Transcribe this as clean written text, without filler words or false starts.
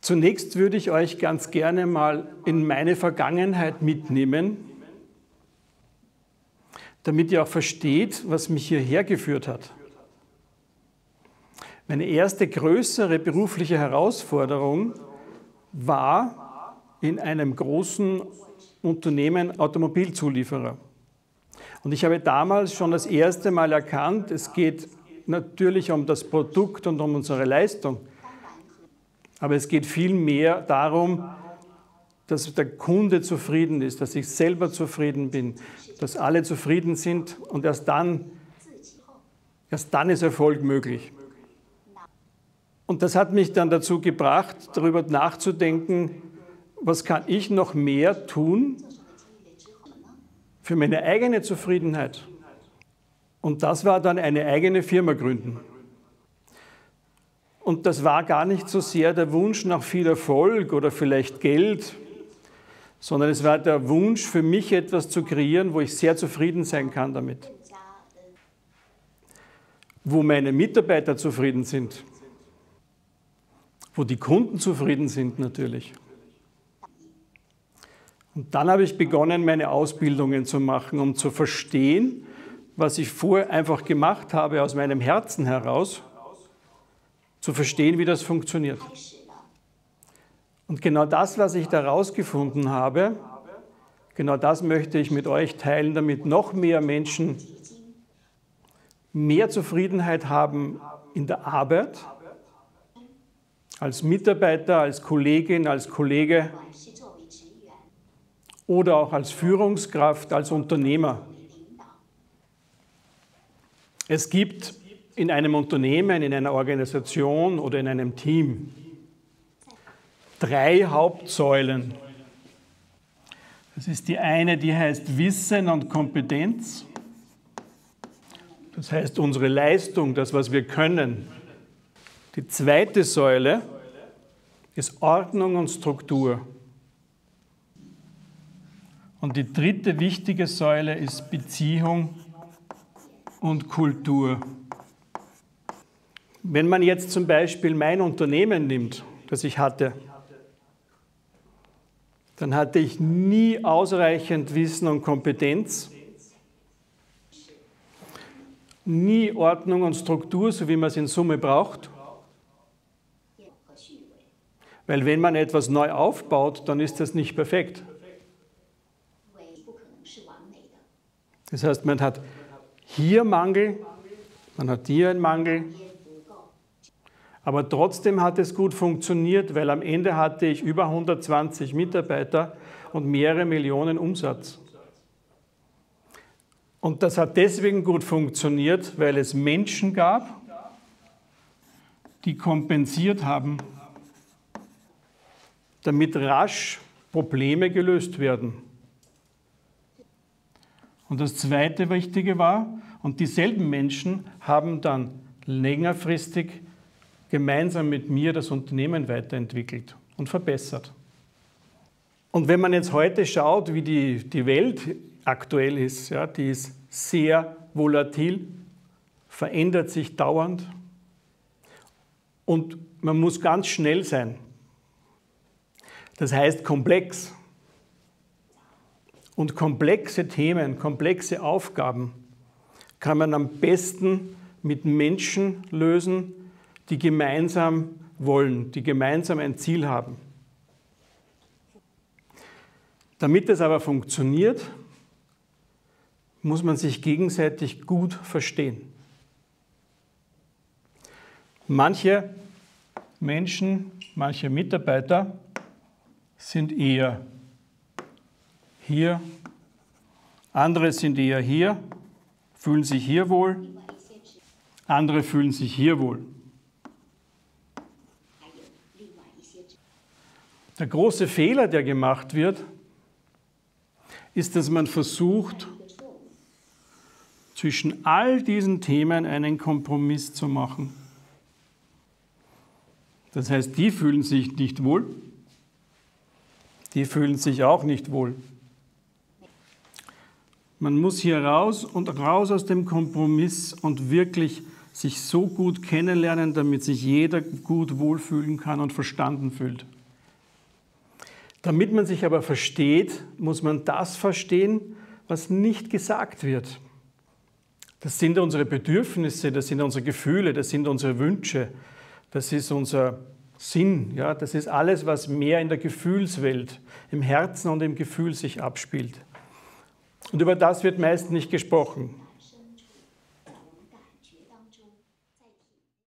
Zunächst würde ich euch ganz gerne mal in meine Vergangenheit mitnehmen, damit ihr auch versteht, was mich hierher geführt hat. Meine erste größere berufliche Herausforderung war in einem großen Unternehmen Automobilzulieferer. Und ich habe damals schon das erste Mal erkannt, es geht natürlich um das Produkt und um unsere Leistung, aber es geht vielmehr darum, dass der Kunde zufrieden ist, dass ich selber zufrieden bin, dass alle zufrieden sind und erst dann ist Erfolg möglich. Und das hat mich dann dazu gebracht, darüber nachzudenken, was kann ich noch mehr tun für meine eigene Zufriedenheit. Und das war dann eine eigene Firma gründen. Und das war gar nicht so sehr der Wunsch nach viel Erfolg oder vielleicht Geld, sondern es war der Wunsch für mich, etwas zu kreieren, wo ich sehr zufrieden sein kann damit. Wo meine Mitarbeiter zufrieden sind, wo die Kunden zufrieden sind natürlich. Und dann habe ich begonnen, meine Ausbildungen zu machen, um zu verstehen, was ich vorher einfach gemacht habe aus meinem Herzen heraus, zu verstehen, wie das funktioniert. Und genau das, was ich da herausgefunden habe, genau das möchte ich mit euch teilen, damit noch mehr Menschen mehr Zufriedenheit haben in der Arbeit, als Mitarbeiter, als Kollegin, als Kollege oder auch als Führungskraft, als Unternehmer. Es gibt in einem Unternehmen, in einer Organisation oder in einem Team 3 Hauptsäulen. Das ist die eine, die heißt Wissen und Kompetenz. Das heißt unsere Leistung, das, was wir können. Die zweite Säule ist Ordnung und Struktur. Und die dritte wichtige Säule ist Beziehung und Kultur. Wenn man jetzt zum Beispiel mein Unternehmen nimmt, das ich hatte, dann hatte ich nie ausreichend Wissen und Kompetenz, nie Ordnung und Struktur, so wie man es in Summe braucht. Weil wenn man etwas neu aufbaut, dann ist das nicht perfekt. Das heißt, man hat hier Mangel, man hat hier einen Mangel, aber trotzdem hat es gut funktioniert, weil am Ende hatte ich über 120 Mitarbeiter und mehrere Millionen Umsatz. Und das hat deswegen gut funktioniert, weil es Menschen gab, die kompensiert haben, damit rasch Probleme gelöst werden. Und das zweite Wichtige war, und dieselben Menschen haben dann längerfristig gemeinsam mit mir das Unternehmen weiterentwickelt und verbessert. Und wenn man jetzt heute schaut, wie die Welt aktuell ist, ja, die ist sehr volatil, verändert sich dauernd und man muss ganz schnell sein. Das heißt komplex. Und komplexe Themen, komplexe Aufgaben kann man am besten mit Menschen lösen, die gemeinsam wollen, die gemeinsam ein Ziel haben. Damit es aber funktioniert, muss man sich gegenseitig gut verstehen. Manche Menschen, manche Mitarbeiter sind eher hier, andere sind eher hier, fühlen sich hier wohl, andere fühlen sich hier wohl. Der große Fehler, der gemacht wird, ist, dass man versucht, zwischen all diesen Themen einen Kompromiss zu machen. Das heißt, die fühlen sich nicht wohl, die fühlen sich auch nicht wohl. Man muss hier raus und raus aus dem Kompromiss und wirklich sich so gut kennenlernen, damit sich jeder gut wohlfühlen kann und verstanden fühlt. Damit man sich aber versteht, muss man das verstehen, was nicht gesagt wird. Das sind unsere Bedürfnisse, das sind unsere Gefühle, das sind unsere Wünsche, das ist unser Sinn. Ja? Das ist alles, was mehr in der Gefühlswelt, im Herzen und im Gefühl sich abspielt. Und über das wird meist nicht gesprochen.